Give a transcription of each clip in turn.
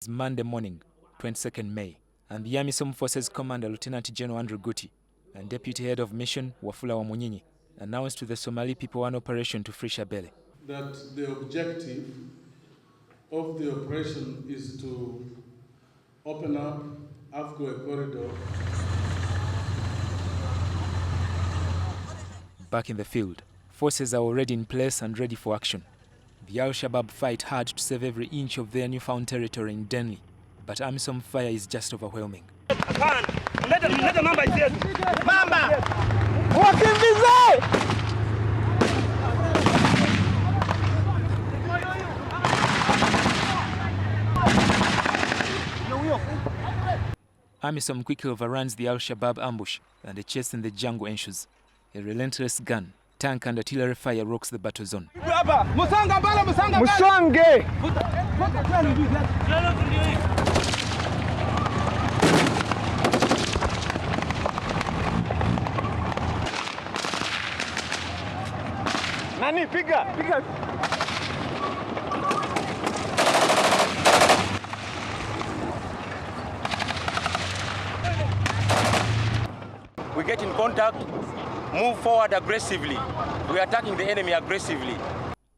It's Monday morning, 22nd May, and the AMISOM Forces Commander Lieutenant General Andrew Guti and Deputy Head of Mission Wafula Wamunyinyi announced to the Somali people an operation to free Shabelle. That the objective of the operation is to open up Afgooye corridor. Back in the field, forces are already in place and ready for action. The Al-shabaab fight hard to save every inch of their newfound territory in Denli, but AMISOM fire is just overwhelming. AMISOM quickly overruns the Al-shabaab ambush and the chase in the jungle ensues. A relentless gun, tank and artillery fire rocks the battle zone. Nani, piga. We get in contact, move forward aggressively. We are attacking the enemy aggressively.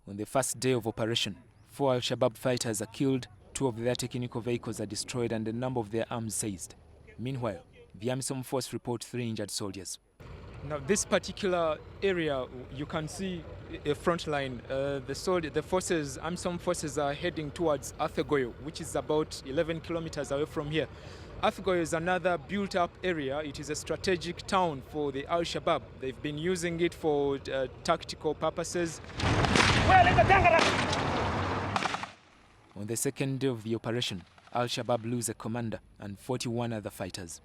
On the first day of operation, 4 Al-shabaab fighters are killed, 2 of their technical vehicles are destroyed and a number of their arms seized. Meanwhile, the AMISOM force report 3 injured soldiers. Now, this particular area, you can see a front line. The forces, AMISOM forces are heading towards Afgooye, which is about 11 kilometers away from here. Afgooye is another built-up area. It is a strategic town for the Al-shabaab. They've been using it for tactical purposes. On the second day of the operation, Al-shabaab lose a commander and 41 other fighters.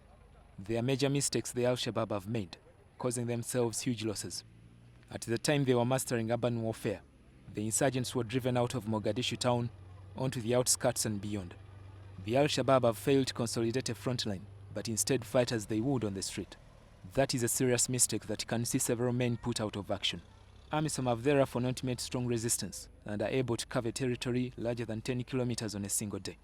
There are major mistakes the Al-shabaab have made, causing themselves huge losses. At the time they were mastering urban warfare, the insurgents were driven out of Mogadishu town onto the outskirts and beyond. The Al-shabaab have failed to consolidate a front line, but instead fight as they would on the street. That is a serious mistake that can see several men put out of action. AMISOM have therefore not made strong resistance and are able to cover territory larger than 10 kilometers on a single day.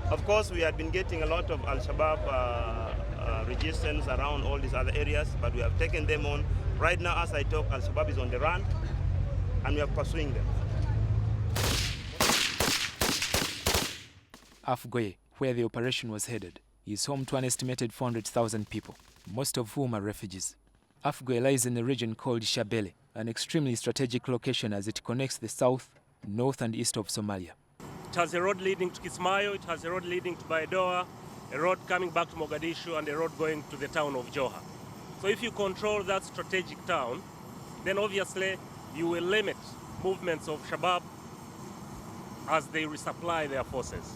Of course, we had been getting a lot of Al-shabaab resistance around all these other areas, but we have taken them on. Right now, as I talk, Al-shabaab is on the run, and we are pursuing them. Afgooye, where the operation was headed, is home to an estimated 400,000 people, most of whom are refugees. Afgooye lies in a region called Shabelle, an extremely strategic location as it connects the south, north and east of Somalia. It has a road leading to Kismayo, it has a road leading to Baidoa, a road coming back to Mogadishu, and a road going to the town of Joha. So if you control that strategic town, then obviously you will limit movements of Shabab as they resupply their forces.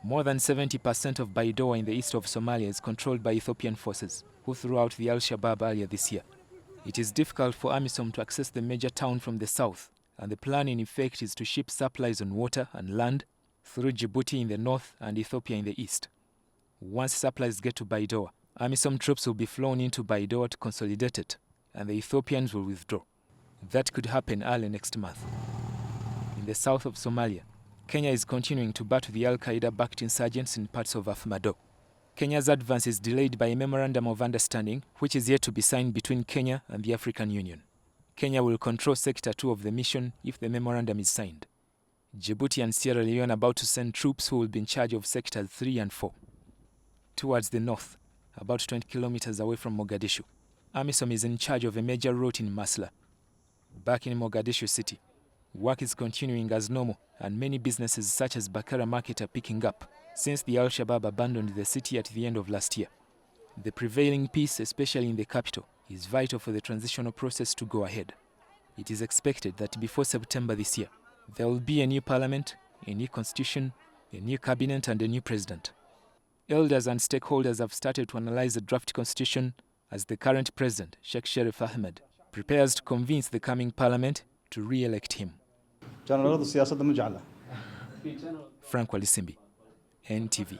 More than 70% of Baidoa in the east of Somalia is controlled by Ethiopian forces, who threw out the Al-shabaab earlier this year. It is difficult for AMISOM to access the major town from the south, and the plan in effect is to ship supplies on water and land through Djibouti in the north and Ethiopia in the east. Once supplies get to Baidoa, AMISOM troops will be flown into Baidoa to consolidate it, and the Ethiopians will withdraw. That could happen early next month. In the south of Somalia, Kenya is continuing to battle the Al-Qaeda-backed insurgents in parts of Afmado. Kenya's advance is delayed by a memorandum of understanding, which is yet to be signed between Kenya and the African Union. Kenya will control Sector 2 of the mission if the memorandum is signed. Djibouti and Sierra Leone are about to send troops who will be in charge of Sectors 3 and 4. Towards the north, about 20 kilometers away from Mogadishu, AMISOM is in charge of a major route in Masla. Back in Mogadishu city, work is continuing as normal, and many businesses such as Bakara Market are picking up since the Al-shabaab abandoned the city at the end of last year. The prevailing peace, especially in the capital, is vital for the transitional process to go ahead. It is expected that before September this year, there will be a new parliament, a new constitution, a new cabinet and a new president. Elders and stakeholders have started to analyze the draft constitution as the current president, Sheikh Sharif Ahmed, prepares to convince the coming parliament to re-elect him. Frank Walusimbi, NTV.